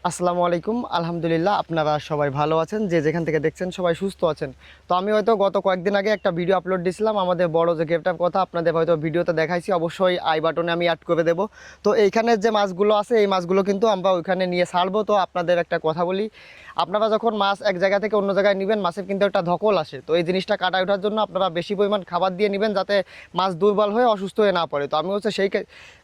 আসসালামু আলাইকুম। আলহামদুলিল্লাহ, আপনারা সবাই ভালো আছেন, যে যেখান থেকে দেখছেন সবাই সুস্থ আছেন। তো আমি হয়তো গত কয়েকদিন আগে একটা ভিডিও আপলোড দিয়েছিলাম আমাদের বড় যে গেপটার কথা, আপনাদের হয়তো ভিডিওতে দেখাইছি, অবশ্যই আই বাটনে আমি অ্যাড করে দেবো। তো এইখানের যে মাছগুলো আছে এই মাছগুলো কিন্তু আমরা ওইখানে নিয়ে ছাড়বো। তো আপনাদের একটা কথা বলি, আপনারা যখন মাছ এক জায়গা থেকে অন্য জায়গায় নেবেন, মাছের কিন্তু একটা ধকল আসে। তো এই জিনিসটা কাটায় ওঠার জন্য আপনারা বেশি পরিমাণ খাবার দিয়ে নেবেন, যাতে মাছ দুর্বল হয়ে অসুস্থ হয়ে না পড়ে। তো আমি হচ্ছে সেই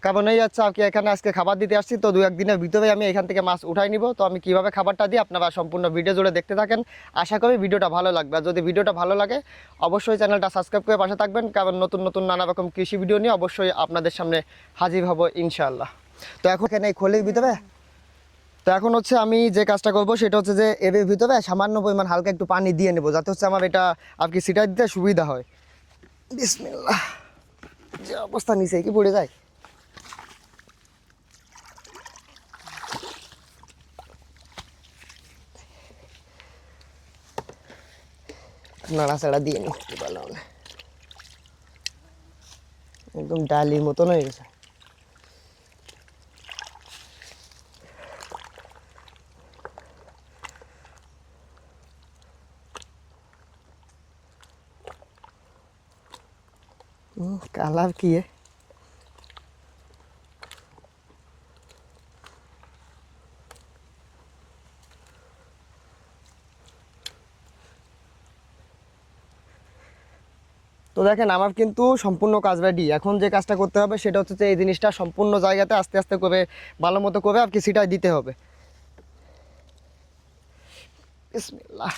কারণেই যাচ্ছে আর কি এখানে আজকে খাবার দিতে আসছি। তো দু একদিনের ভিতরে আমি এখান থেকে মাছ উঠাই নিব। তো আমি কীভাবে খাবারটা দিই আপনারা সম্পূর্ণ ভিডিও জুড়ে দেখতে থাকেন। আশা করি ভিডিওটা ভালো লাগবে। আর যদি ভিডিওটা ভালো লাগে অবশ্যই চ্যানেলটা সাবস্ক্রাইব করে পাশে থাকবেন, কারণ নতুন নতুন নানা রকম কৃষি ভিডিও নিয়ে অবশ্যই আপনাদের সামনে হাজির হব ইনশাআল্লাহ। তো এখন এখানে এই খোলের ভিতরে, তো এখন হচ্ছে আমি যে কাজটা করবো সেটা হচ্ছে যে এর ভিতরে সামান্য পরিমাণ হালকা একটু পানি দিয়ে নেবো, যাতে হচ্ছে আমার এটা আর কি সিটাই দিতে সুবিধা হয়। বিসমিল্লাহ। যে অবস্থা নিচে কি পড়ে যায়। নাড়াচাড়া দিয়ে নি, ভালো হবে। একদম ডালির মতন হয়ে গেছে। কালার কি তো দেখেন, আমার কিন্তু সম্পূর্ণ কাজ রেডি। এখন যে কাজটা করতে হবে সেটা হচ্ছে যে এই জিনিসটা সম্পূর্ণ জায়গাতে আস্তে আস্তে করে ভালো মতো করে আর কি সিটাই দিতে হবে। বিসমিল্লাহ।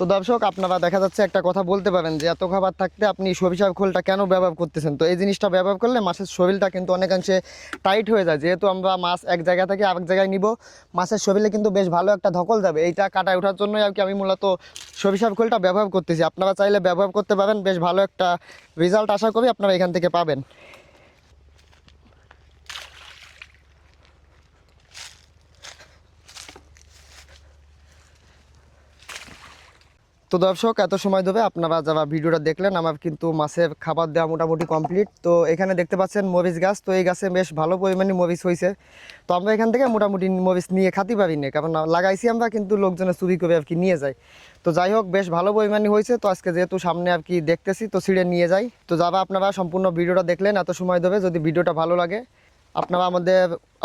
তো দর্শক, আপনারা দেখা যাচ্ছে একটা কথা বলতে পারেন যে এত খাবার থাকতে আপনি সরিষার খোলটা কেন ব্যবহার করতেছেন। তো এই জিনিসটা ব্যবহার করলে মাছের শরীরটা কিন্তু অনেকাংশে টাইট হয়ে যায়। যেহেতু আমরা মাছ এক জায়গা থেকে আরেক জায়গায় নিব, মাছের শরীরে কিন্তু বেশ ভালো একটা ধকল যাবে। এইটা কাটায় ওঠার জন্যই আর কি আমি মূলত সরিষার খোলটা ব্যবহার করতেছি। আপনারা চাইলে ব্যবহার করতে পারেন, বেশ ভালো একটা রেজাল্ট আশা করি আপনারা এখান থেকে পাবেন। তো দর্শক, এত সময় ধরে আপনারা যারা ভিডিওটা দেখলেন, আমার কিন্তু মাছের খাবার দেওয়া মোটামুটি কমপ্লিট। তো এখানে দেখতে পাচ্ছেন মরিচ গাছ, তো এই গাছে বেশ ভালো পরিমাণে মরিচ হয়েছে। তো আমরা এখান থেকে মোটামুটি মরিচ নিয়ে খাতে পারি না, কারণ লাগাইছি আমরা, কিন্তু লোকজনে চুরি করে আর কি নিয়ে যায়। তো যাই হোক, বেশ ভালো পরিমাণে হয়েছে। তো আজকে যেহেতু সামনে আর কি দেখতেছি, তো ছিঁড়ে নিয়ে যাই। তো যারা আপনারা সম্পূর্ণ ভিডিওটা দেখলেন এত সময় ধরে, যদি ভিডিওটা ভালো লাগে আপনারা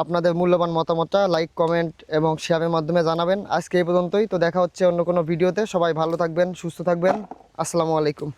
আপনাদের মূল্যবান মতামতটা লাইক, কমেন্ট এবং শেয়ারের মাধ্যমে জানাবেন। আজকে এই পর্যন্তই। তো দেখা হচ্ছে অন্য কোনো ভিডিওতে। সবাই ভালো থাকবেন, সুস্থ থাকবেন। আসসালামু আলাইকুম।